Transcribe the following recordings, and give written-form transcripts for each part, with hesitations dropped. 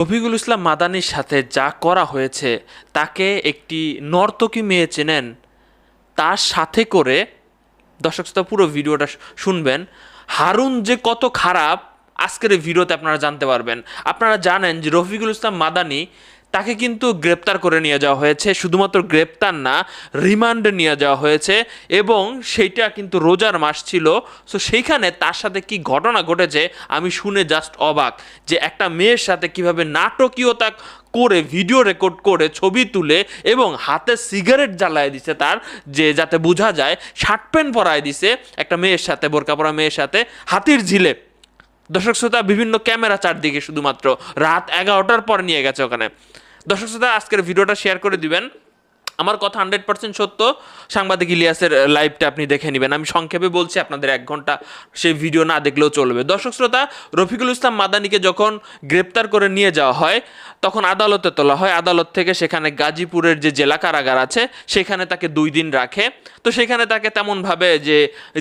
রফিকুল ইসলাম মাদানির সাথে যা করা হয়েছে, তাকে একটি নর্তকী মেয়ে চেনেন, তার সাথে করে দর্শক শ্রোতা পুরো ভিডিওটা শুনবেন। হারুন যে কত খারাপ আজকের এই ভিডিওতে আপনারা জানতে পারবেন। আপনারা জানেন যে রফিকুল ইসলাম মাদানি তাকে কিন্তু গ্রেপ্তার করে নিয়ে যাওয়া হয়েছে, শুধুমাত্র গ্রেপ্তার না, রিমান্ডে নিয়ে যাওয়া হয়েছে, এবং সেইটা কিন্তু রোজার মাস ছিল। সো সেইখানে তার সাথে কি ঘটনা ঘটেছে আমি শুনে জাস্ট অবাক, যে একটা মেয়ের সাথে কিভাবে নাটকীয়তা করে ভিডিও রেকর্ড করে ছবি তুলে এবং হাতে সিগারেট জ্বালায় দিছে তার, যে যাতে বোঝা যায়, শার্ট প্যান্ট পরায় দিছে একটা মেয়ের সাথে, বোরকা পরা মেয়ের সাথে, হাতির ঝিলে। দর্শক শ্রোতা বিভিন্ন ক্যামেরা চারদিকে, শুধুমাত্র রাত 11টার পর নিয়ে গেছে ওখানে। দর্শক শ্রোতা আজকের ভিডিওটা শেয়ার করে দিবেন। আমার কথা 100% সত্য। সাংবাদিক ইলিয়াসের লাইভটা আপনি দেখে নেবেন। আমি সংক্ষেপে বলছি, আপনাদের 1 ঘন্টা সেই ভিডিও না দেখলেও চলবে। দর্শক শ্রোতা, রফিকুল ইসলাম মাদানিকে যখন গ্রেপ্তার করে নিয়ে যাওয়া হয় তখন আদালতে তোলা হয়। আদালত থেকে সেখানে গাজীপুরের যে জেলা কারাগার আছে সেখানে তাকে 2 দিন রাখে। তো সেখানে তাকে তেমনভাবে যে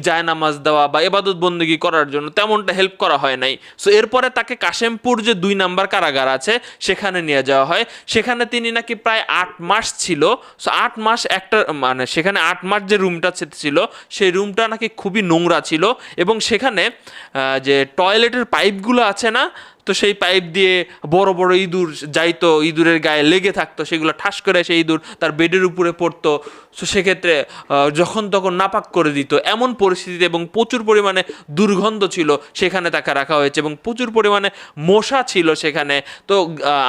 জায়নামাজ দেওয়া বা ইবাদত বন্দেগি করার জন্য তেমনটা হেল্প করা হয় নাই। সো এরপরে তাকে কাশেমপুর যে 2 নম্বর কারাগার আছে সেখানে নিয়ে যাওয়া হয়। সেখানে তিনি নাকি প্রায় 8 মাস ছিল। সো 8 মাস একটা মানে সেখানে 8 মাস যে রুমটা ছিল সেই রুমটা নাকি খুবই নোংরা ছিল, এবং সেখানে যে টয়লেটের পাইপগুলো আছে না, তো সেই পাইপ দিয়ে বড় বড় ইঁদুর যাইতো, ইঁদুরের গায়ে লেগে থাকতো, সেগুলো ঠাস করে সেই ইঁদুর তার বেডের উপরে পড়তো। সো সেক্ষেত্রে যখন তখন নাপাক করে দিত, এমন পরিস্থিতিতে, এবং প্রচুর পরিমাণে দুর্গন্ধ ছিল সেখানে তাকে রাখা হয়েছে, এবং প্রচুর পরিমাণে মশা ছিল সেখানে। তো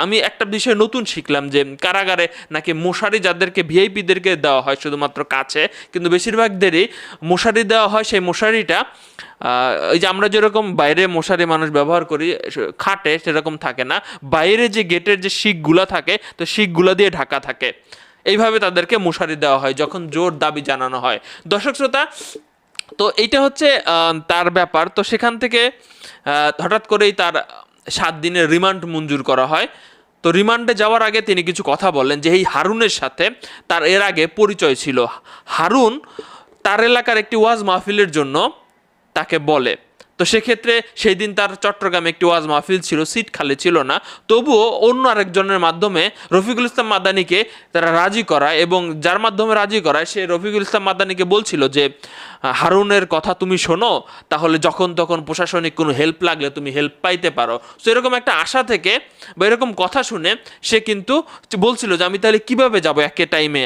আমি একটা বিষয় নতুন শিখলাম, যে কারাগারে নাকি মশারি যাদেরকে ভিআইপিদেরকে দেওয়া হয় শুধুমাত্র কাছে, কিন্তু বেশিরভাগদেরই মশারি দেওয়া হয়। সেই মশারিটা এই যে আমরা যেরকম বাইরে মশারি মানুষ ব্যবহার করি খাটে, সেরকম থাকে না, বাইরে যে গেটের যে শিকগুলা থাকে, তো শিকগুলা দিয়ে ঢাকা থাকে। এইভাবে তাদেরকে মশারি দেওয়া হয় যখন জোর দাবি জানানো হয়। দর্শক শ্রোতা, তো এইটা হচ্ছে তার ব্যাপার। তো সেখান থেকে হঠাৎ করেই তার 7 দিনের রিমান্ড মঞ্জুর করা হয়। তো রিমান্ডে যাওয়ার আগে তিনি কিছু কথা বললেন, যে এই হারুনের সাথে তার এর আগে পরিচয় ছিল। হারুন তার এলাকার একটি ওয়াজ মাহফিলের জন্য তাকে বলে। তো সেক্ষেত্রে সেই দিন তার চট্টগ্রামে একটি ওয়াজ মাহফিল ছিল, সিট খালি ছিল না, তবুও অন্য আরেকজনের মাধ্যমে রফিকুল ইসলাম মাদানিকে তারা রাজি করায়, এবং যার মাধ্যমে রাজি করায় সে রফিকুল ইসলাম মাদানিকে বলছিল যে হারুনের কথা তুমি শোনো, তাহলে যখন তখন প্রশাসনিক কোনো হেল্প লাগলে তুমি হেল্প পাইতে পারো। তো এরকম একটা আশা থেকে বা এরকম কথা শুনে সে কিন্তু বলছিল যে আমি তাহলে কিভাবে যাব একে টাইমে,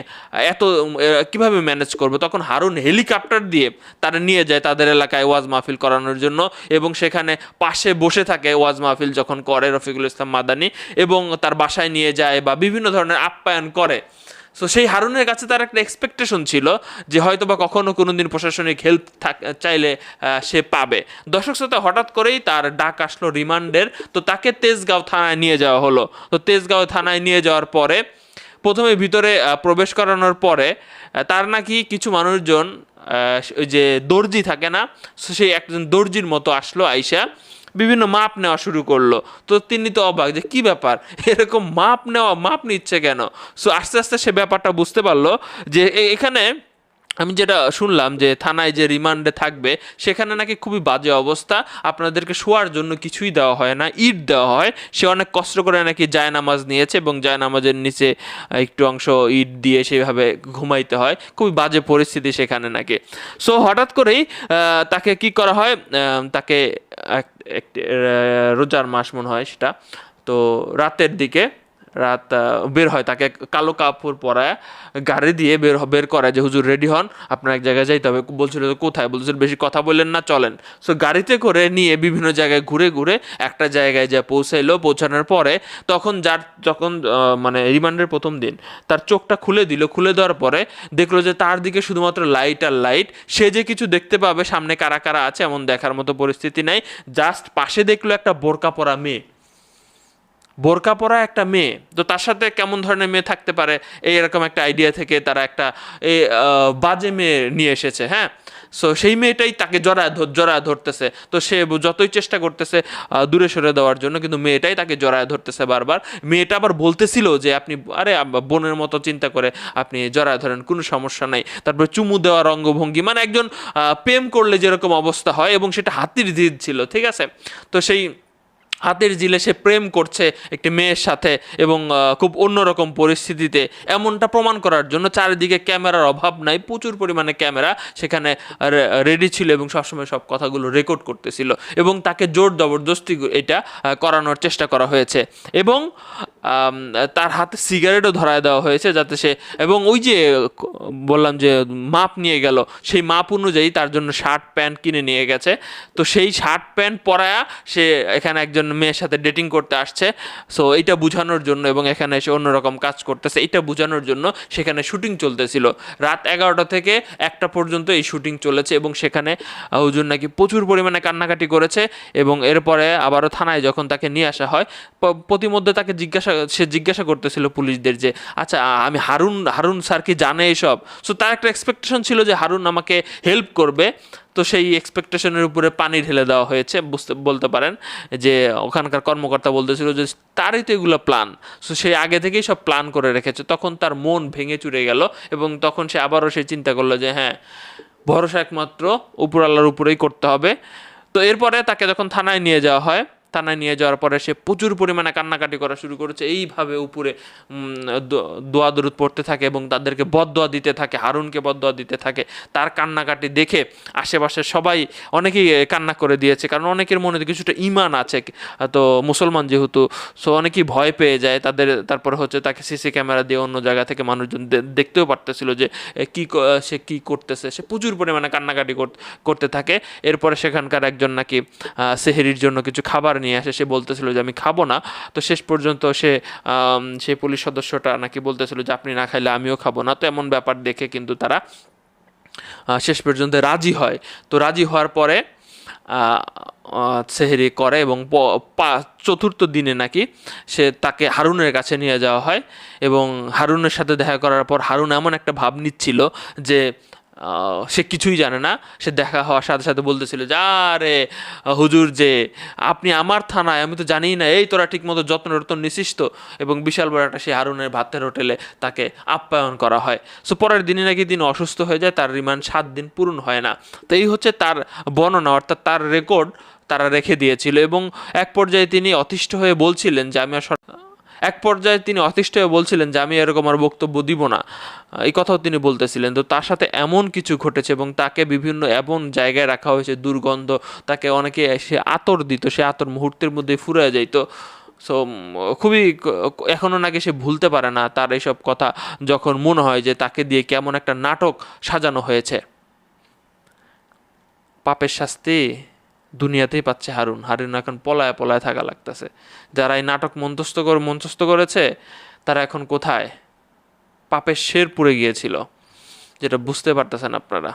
এত কিভাবে ম্যানেজ করব। তখন হারুন হেলিকপ্টার দিয়ে তারা নিয়ে যায় তাদের এলাকায় ওয়াজ মাহফিল করানোর জন্য, এবং সেখানে পাশে বসে থাকে ওয়াজ মাহফিল যখন করে রফিকুল ইসলাম মাদানি, এবং তার বাসায় নিয়ে যায় বা বিভিন্ন ধরনের আপ্যায়ন করে। সো সেই হারুনের কাছে তার একটা এক্সপেকটেশন ছিল যে হয়তো বা কখনো কোনো দিন প্রশাসনিক হেল্প চাইলে সে পাবে। দর্শক শ্রোতা, হঠাৎ করেই তার ডাক আসলো রিমান্ডের। তো তাকে তেজগাঁও থানায় নিয়ে যাওয়া হলো। তো তেজগাঁও থানায় নিয়ে যাওয়ার পরে প্রথমে ভিতরে প্রবেশ করানোর পরে তার নাকি কিছু মানুষজন, ওই যে দর্জি থাকে না, সেই একজন দর্জির মতো আসলো, আইসা বিভিন্ন মাপ নেওয়া শুরু করলো। তো তিনি তো অবাক, যে কি ব্যাপার, এরকম মাপ নিচ্ছে কেন। সো আস্তে আস্তে সে ব্যাপারটা বুঝতে পারলো যে এখানে আমি যেটা শুনলাম যে থানায় যে রিমান্ডে থাকবে সেখানে নাকি খুবই বাজে অবস্থা, আপনাদেরকে শোয়ার জন্য কিছুই দেওয়া হয় না, ইট দেওয়া হয়। সে অনেক কষ্ট করে নাকি জায়নামাজ নিয়েছে, এবং জায়নামাজের নিচে একটু অংশ ইট দিয়ে সেভাবে ঘুমাইতে হয়। খুবই বাজে পরিস্থিতি সেখানে নাকি। সো হঠাৎ করেই তাকে কি করা হয়, তাকে রোজার মাস মনে হয় সেটা, তো রাতের দিকে বের হয়, তাকে কালো কাপড় পরায় গাড়ি দিয়ে বের করায়, যে হুজুর রেডি হন, আপনার এক জায়গায় যাইতে হবে। বলছিল কোথায়, বলছিল বেশি কথা বললেন না, চলেন। সো গাড়িতে করে নিয়ে বিভিন্ন জায়গায় ঘুরে ঘুরে একটা জায়গায় যা পৌঁছাইলো। পৌঁছানোর পরে যখন মানে রিমান্ডের প্রথম দিন তার চোখটা খুলে দিল, খুলে দেওয়ার পরে দেখলো যে তার দিকে শুধুমাত্র লাইট আর লাইট। সে যে কিছু দেখতে পাবে সামনে কারা কারা আছে এমন দেখার মতো পরিস্থিতি নাই। জাস্ট পাশে দেখলো একটা বোরকা পরা মেয়ে, বোরকা পরা একটা মেয়ে। তো তার সাথে কেমন ধরনের মেয়ে থাকতে পারে, এইরকম একটা আইডিয়া থেকে তারা একটা বাজে মেয়ে নিয়ে এসেছে। হ্যাঁ, সো সেই মেয়েটাই তাকে জড়ায় ধরতেছে। তো সে যতই চেষ্টা করতেছে দূরে সরে দেওয়ার জন্য, কিন্তু মেয়েটাই তাকে জড়ায় ধরতেছে বারবার। মেয়েটা আবার বলতেছিল যে আপনি আরে বোনের মতো চিন্তা করে আপনি জড়ায় ধরেন, কোনো সমস্যা নাই। তারপরে চুমু দেওয়ার অঙ্গভঙ্গি, মানে একজন প্রেম করলে যেরকম অবস্থা হয়, এবং সেটা হাতির জিদ ছিল, ঠিক আছে। তো সেই হাতের জিলে সে প্রেম করছে একটি মেয়ের সাথে এবং খুব অন্যরকম পরিস্থিতিতে, এমনটা প্রমাণ করার জন্য চারিদিকে ক্যামেরার অভাব নাই, প্রচুর পরিমাণে ক্যামেরা সেখানে রেডি ছিল এবং সবসময় সব কথাগুলো রেকর্ড করতেছিল এবং তাকে জোর জবরদস্তি এটা করানোর চেষ্টা করা হয়েছে এবং তার হাতে সিগারেটও ধরায় দেওয়া হয়েছে যাতে সে, এবং ওই যে বললাম যে মাপ নিয়ে গেল, সেই মাপ অনুযায়ী তার জন্য শার্ট প্যান্ট কিনে নিয়ে গেছে। তো সেই শার্ট প্যান্ট পরায়া সে এখানে একজন মেয়ের সাথে ডেটিং করতে আসছে। সো এইটা বোঝানোর জন্য এবং এখানে এসে অন্যরকম কাজ করতেছে এইটা বোঝানোর জন্য সেখানে শুটিং চলতেছিল। রাত 11টা থেকে 1টা পর্যন্ত এই শুটিং চলেছে এবং সেখানে হুজুর নাকি প্রচুর পরিমাণে কান্নাকাটি করেছে এবং এরপরে আবারও থানায় যখন তাকে নিয়ে আসা হয়, প্রতিমধ্যে তাকে জিজ্ঞাসা করতেছিল পুলিশদের যে আচ্ছা আমি হারুন স্যার কি জানে এসব। সো তার একটা এক্সপেকটেশন ছিল যে হারুন আমাকে হেল্প করবে। তো সেই এক্সপেকটেশনের উপরে পানি ঢেলে দেওয়া হয়েছে বলতে পারেন, যে ওখানকার কর্মকর্তা বলতেছিল যে তারই তো এগুলো প্ল্যান। সো সে আগে থেকেই সব প্ল্যান করে রেখেছে। তখন তার মন ভেঙে চুরে গেল এবং তখন সে আবারও সে চিন্তা করলো যে হ্যাঁ, ভরসা একমাত্র উপর আল্লাহর উপরেই করতে হবে। তো এরপরে তাকে যখন থানায় নিয়ে যাওয়া হয়, থানায় নিয়ে যাওয়ার পরে সে প্রচুর পরিমাণে কান্নাকাটি করা শুরু করেছে, এইভাবে উপরে দোয়া দরুদ পড়তে থাকে এবং তাদেরকে বদদোয়া দিতে থাকে, হারুনকে বদদোয়া দিতে থাকে। তার কান্নাকাটি দেখে আশেপাশে সবাই অনেকেই কান্না করে দিয়েছে, কারণ অনেকের মনে কিছুটা ইমান আছে, তো মুসলমান যেহেতু, সো অনেকেই ভয় পেয়ে যায় তাদের। তারপরে হচ্ছে তাকে সিসি ক্যামেরা দিয়ে অন্য জায়গা থেকে মানুষজন দেখতেও পারতেছিল যে সে কী করতেছে। সে প্রচুর পরিমাণে কান্নাকাটি করতে থাকে। এরপরে সেখানকার একজন নাকি সেহরির জন্য কিছু খাবার নিয়ে আসে, সে বলতেছিল যে আমি খাবো না। তো শেষ পর্যন্ত সেই পুলিশ সদস্যটা নাকি বলতেছিল যে আপনি না খাইলে আমিও খাবো না। তো এমন ব্যাপার দেখে কিন্তু তারা শেষ পর্যন্ত রাজি হয়। তো রাজি হওয়ার পরে সেহরি করে এবং চতুর্থ দিনে নাকি তাকে হারুনের কাছে নিয়ে যাওয়া হয় এবং হারুনের সাথে দেখা করার পর হারুন এমন একটা ভাব নিচ্ছিল যে সে কিছুই জানে না। সে দেখা হওয়ার সাথে সাথে বলতেছিল যে আরে হুজুর, যে আপনি আমার থানায়, আমি তো জানিই না, এই তোরা ঠিকমতো যত্ন নিছিস তো। এবং বিশাল বড় একটা সেই হারুনের ভাতের হোটেলে তাকে আপ্যায়ন করা হয়। সো পরের দিনে নাকি তিনি অসুস্থ হয়ে যায়, তার রিমান্ড 7 দিন পূরণ হয় না। তো এই হচ্ছে তার বর্ণনা, অর্থাৎ তার রেকর্ড তারা রেখে দিয়েছিল। এবং এক পর্যায়ে তিনি অতিষ্ঠ হয়ে বলছিলেন যে আমি এরকম আর বক্তব্য দিব না, এই কথাও তিনি বলতেছিলেন। তো তার সাথে এমন কিছু ঘটেছে এবং তাকে বিভিন্ন এমন জায়গায় রাখা হয়েছে, দুর্গন্ধ, তাকে অনেকে এসে আতর দিত, সে আতর মুহূর্তের মধ্যে ফুরিয়ে যাইতো। সো খুবই, এখনও নাকি সে ভুলতে পারে না তার এইসব কথা, যখন মনে হয় যে তাকে দিয়ে কেমন একটা নাটক সাজানো হয়েছে। পাপের শাস্তি দুনিয়াতেই পাচ্ছে হারুন এখন পলায় থাকা লাগতেছে। যারা এই নাটক মঞ্চস্থ করেছে তারা এখন কোথায়? পাপের শের পুড়ে গিয়েছিল, যেটা বুঝতে পারতেছেন আপনারা।